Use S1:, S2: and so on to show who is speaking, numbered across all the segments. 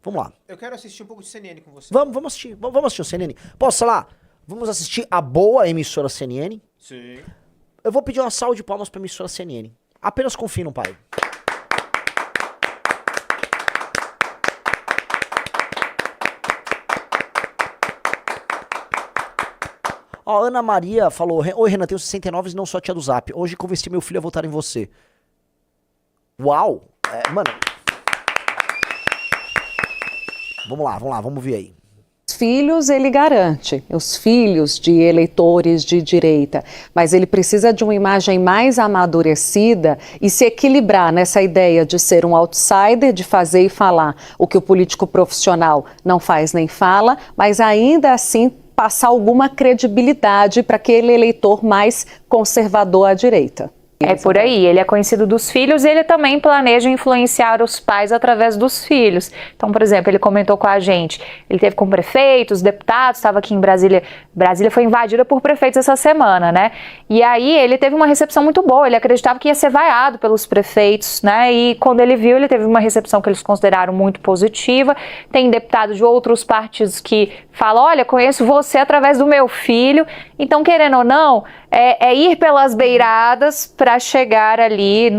S1: Vamos lá.
S2: Eu quero assistir um pouco de CNN com você.
S1: Vamos assistir. Vamos assistir o CNN. Posso lá? Vamos assistir a boa emissora CNN.
S2: Sim.
S1: Eu vou pedir uma salva de palmas pra emissora CNN. Apenas confie no pai. Ó, a Ana Maria falou: oi, Renan, tenho 69 e não sou a tia do Zap. Hoje convenci meu filho a votar em você. Uau! Mano. Vamos lá, vamos ver aí.
S3: Os filhos ele garante, os filhos de eleitores de direita, mas ele precisa de uma imagem mais amadurecida e se equilibrar nessa ideia de ser um outsider, de fazer e falar o que o político profissional não faz nem fala, mas ainda assim passar alguma credibilidade para aquele eleitor mais conservador à direita.
S4: É por aí, ele é conhecido dos filhos e ele também planeja influenciar os pais através dos filhos. Então, por exemplo, ele comentou com a gente, ele teve com prefeitos, deputados, estava aqui em Brasília. Brasília foi invadida por prefeitos essa semana, né? E aí ele teve uma recepção muito boa, ele acreditava que ia ser vaiado pelos prefeitos, né? E quando ele viu, ele teve uma recepção que eles consideraram muito positiva. Tem deputados de outros partidos que falam, olha, conheço você através do meu filho. Então, querendo ou não, é ir pelas beiradas para chegar ali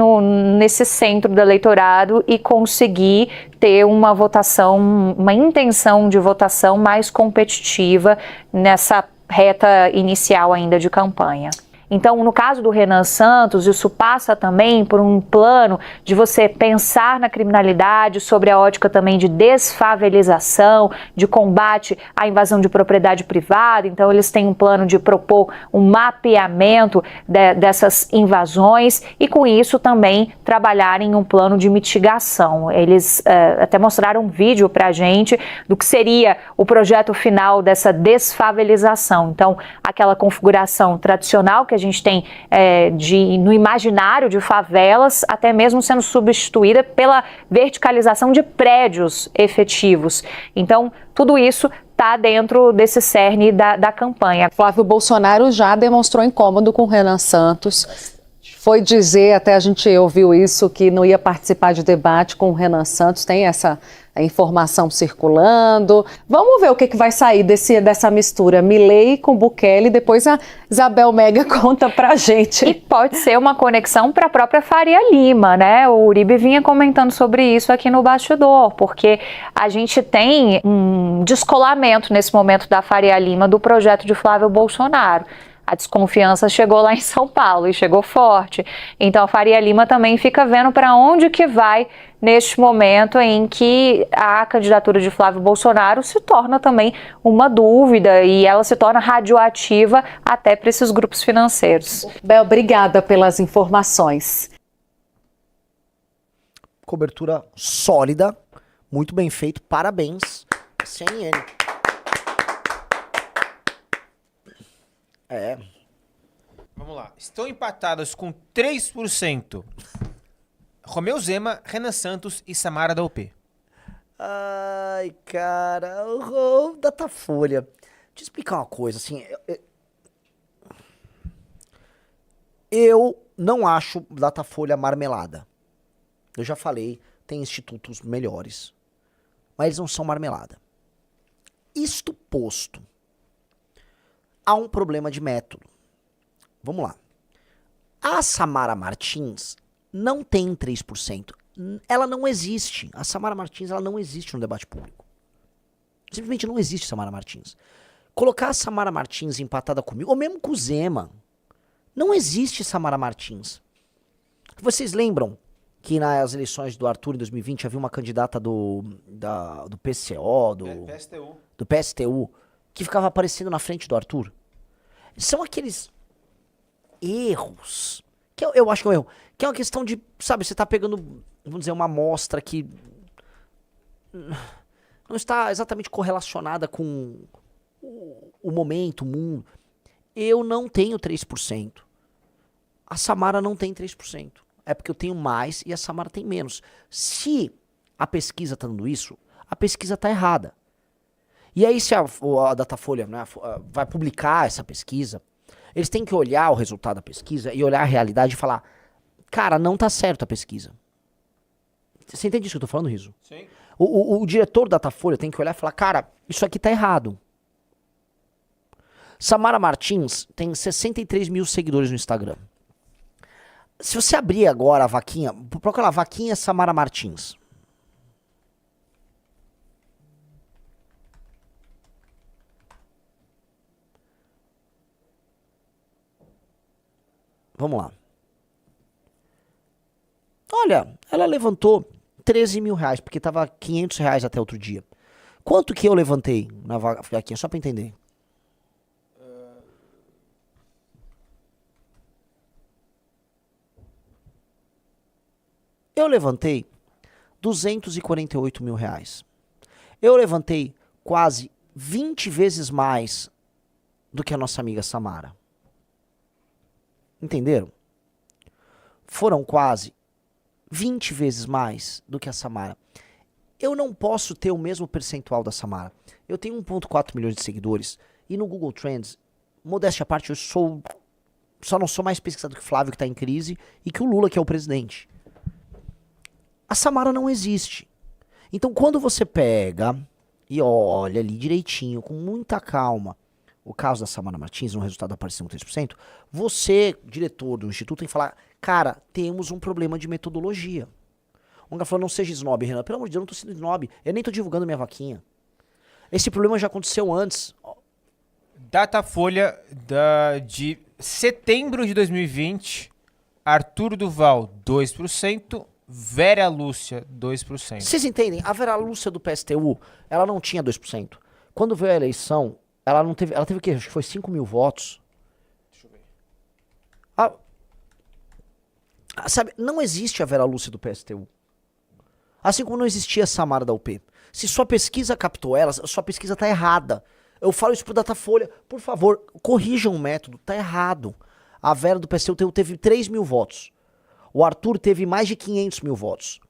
S4: nesse centro do eleitorado e conseguir ter uma votação, uma intenção de votação mais competitiva nessa reta inicial ainda de campanha. Então, no caso do Renan Santos, isso passa também por um plano de você pensar na criminalidade, sobre a ótica também de desfavelização, de combate à invasão de propriedade privada. Então, eles têm um plano de propor um mapeamento dessas invasões e, com isso, também trabalhar em um plano de mitigação. Eles até mostraram um vídeo para a gente do que seria o projeto final dessa desfavelização. Então, aquela configuração tradicional que a gente tem no imaginário de favelas, até mesmo sendo substituída pela verticalização de prédios efetivos. Então, tudo isso está dentro desse cerne da campanha.
S3: Flávio Bolsonaro já demonstrou incômodo com Renan Santos. Foi dizer, até a gente ouviu isso, que não ia participar de debate com o Renan Santos. Tem essa informação circulando. Vamos ver o que vai sair dessa mistura. Milei com Bukele, depois a Isabel Mega conta pra gente.
S4: E pode ser uma conexão para a própria Faria Lima, né? O Uribe vinha comentando sobre isso aqui no bastidor, porque a gente tem um descolamento nesse momento da Faria Lima do projeto de Flávio Bolsonaro. A desconfiança chegou lá em São Paulo e chegou forte. Então a Faria Lima também fica vendo para onde que vai neste momento em que a candidatura de Flávio Bolsonaro se torna também uma dúvida e ela se torna radioativa até para esses grupos financeiros.
S3: Bel, obrigada pelas informações.
S1: Cobertura sólida, muito bem feito, parabéns, CNN.
S2: Vamos lá. Estão empatadas com 3%. Romeu Zema, Renan Santos e Samara da UP.
S1: Ai, cara, o Datafolha. Deixa eu explicar uma coisa, assim. Eu não acho Datafolha marmelada. Eu já falei, tem institutos melhores. Mas eles não são marmelada. Isto posto, há um problema de método. Vamos lá. A Samara Martins não tem 3%. Ela não existe. A Samara Martins, ela não existe no debate público. Simplesmente não existe Samara Martins. Colocar a Samara Martins empatada comigo, ou mesmo com o Zema, não existe Samara Martins. Vocês lembram que nas eleições do Arthur em 2020 havia uma candidata do PCO, do PSTU, que ficava aparecendo na frente do Arthur? São aqueles erros, que eu acho que é um erro, que é uma questão de, sabe, você tá pegando, vamos dizer, uma amostra que não está exatamente correlacionada com o momento, o mundo. Eu não tenho 3%. A Samara não tem 3%. É porque eu tenho mais e a Samara tem menos. Se a pesquisa tá dando isso, a pesquisa tá errada. E aí se a Datafolha, né, vai publicar essa pesquisa, eles têm que olhar o resultado da pesquisa e olhar a realidade e falar, cara, não tá certo a pesquisa. Você entende isso que eu tô falando, Riso?
S2: Sim.
S1: O diretor do Datafolha tem que olhar e falar, cara, isso aqui tá errado. Samara Martins tem 63 mil seguidores no Instagram. Se você abrir agora a vaquinha, procura lá, vaquinha Samara Martins. Vamos lá. Olha, ela levantou 13 mil reais, porque tava 500 reais até outro dia. Quanto que eu levantei na vaquinha? Só pra entender. Eu levantei 248 mil reais. Eu levantei quase 20 vezes mais do que a nossa amiga Samara. Entenderam? Foram quase 20 vezes mais do que a Samara. Eu não posso ter o mesmo percentual da Samara. Eu tenho 1,4 milhões de seguidores e no Google Trends, modéstia à parte, eu só não sou mais pesquisador que o Flávio, que está em crise, e que o Lula, que é o presidente. A Samara não existe. Então, quando você pega e olha ali direitinho, com muita calma, o caso da Samara Martins, no resultado apareceu 3%, você, diretor do instituto, tem que falar, cara, temos um problema de metodologia. Um cara falou, não seja snob, Renan. Pelo amor de Deus, eu não tô sendo snob. Eu nem tô divulgando minha vaquinha. Esse problema já aconteceu antes.
S2: Datafolha de setembro de 2020, Arthur Duval, 2%, Vera Lúcia, 2%.
S1: Vocês entendem? A Vera Lúcia do PSTU, ela não tinha 2%. Quando veio a eleição, ela teve o quê? Acho que foi 5 mil votos. Deixa eu ver. Sabe, não existe a Vera Lúcia do PSTU. Assim como não existia a Samara da UP. Se sua pesquisa captou elas, sua pesquisa tá errada. Eu falo isso pro Datafolha. Por favor, corrijam o método. Tá errado. A Vera do PSTU teve 3 mil votos. O Arthur teve mais de 500 mil votos.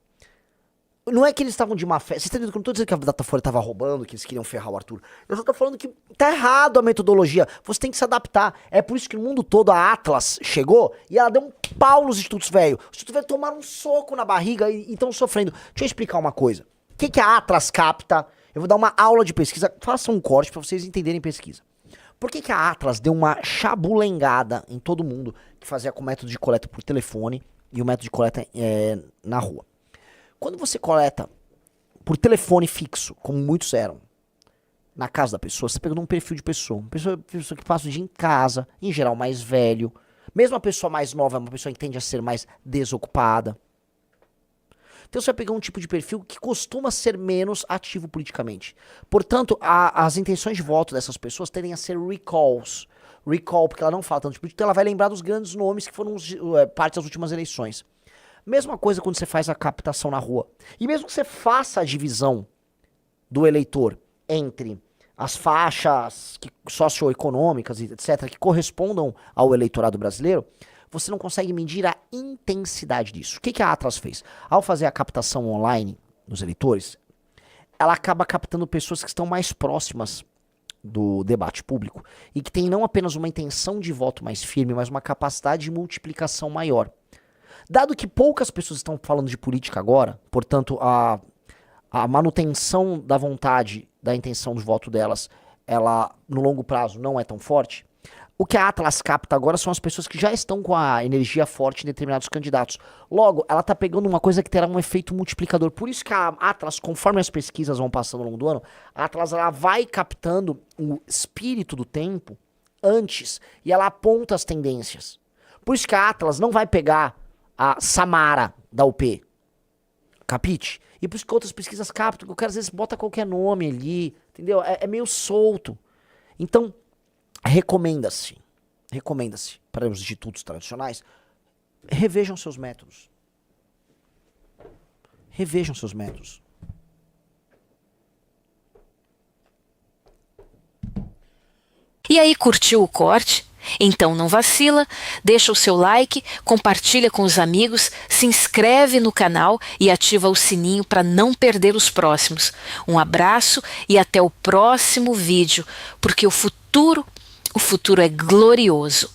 S1: Não é que eles estavam de má fé. Vocês estão entendendo que eu não tô dizendo que a Datafolha tava roubando, que eles queriam ferrar o Arthur. Eu só tô falando que tá errado a metodologia. Você tem que se adaptar. É por isso que no mundo todo a Atlas chegou e ela deu um pau nos institutos velhos. Os institutos velhos tomaram um soco na barriga e estão sofrendo. Deixa eu explicar uma coisa. O que a Atlas capta? Eu vou dar uma aula de pesquisa. Faça um corte pra vocês entenderem pesquisa. Por que a Atlas deu uma chabulengada em todo mundo que fazia com o método de coleta por telefone e o método de coleta na rua? Quando você coleta por telefone fixo, como muitos eram, na casa da pessoa, você pega um perfil de pessoa. Uma pessoa que passa o dia em casa, em geral mais velho. Mesmo a pessoa mais nova, uma pessoa que tende a ser mais desocupada. Então você vai pegar um tipo de perfil que costuma ser menos ativo politicamente. Portanto, as intenções de voto dessas pessoas tendem a ser recalls. Recall, porque ela não fala tanto de política, então ela vai lembrar dos grandes nomes que foram parte das últimas eleições. Mesma coisa quando você faz a captação na rua. E mesmo que você faça a divisão do eleitor entre as faixas socioeconômicas, etc., que correspondam ao eleitorado brasileiro, você não consegue medir a intensidade disso. O que a Atlas fez? Ao fazer a captação online dos eleitores, ela acaba captando pessoas que estão mais próximas do debate público e que têm não apenas uma intenção de voto mais firme, mas uma capacidade de multiplicação maior. Dado que poucas pessoas estão falando de política agora, portanto, a manutenção da vontade, da intenção de voto delas, ela, no longo prazo, não é tão forte, o que a Atlas capta agora são as pessoas que já estão com a energia forte em determinados candidatos. Logo, ela está pegando uma coisa que terá um efeito multiplicador. Por isso que a Atlas, conforme as pesquisas vão passando ao longo do ano, a Atlas ela vai captando o espírito do tempo antes e ela aponta as tendências. Por isso que a Atlas não vai pegar a Samara da UP. Capite? E por isso que outras pesquisas captam, que o cara às vezes bota qualquer nome ali, entendeu? É meio solto. Então, recomenda-se para os institutos tradicionais, revejam seus métodos. Revejam seus métodos.
S5: E aí, curtiu o corte? Então não vacila, deixa o seu like, compartilha com os amigos, se inscreve no canal e ativa o sininho para não perder os próximos. Um abraço e até o próximo vídeo, porque o futuro é glorioso.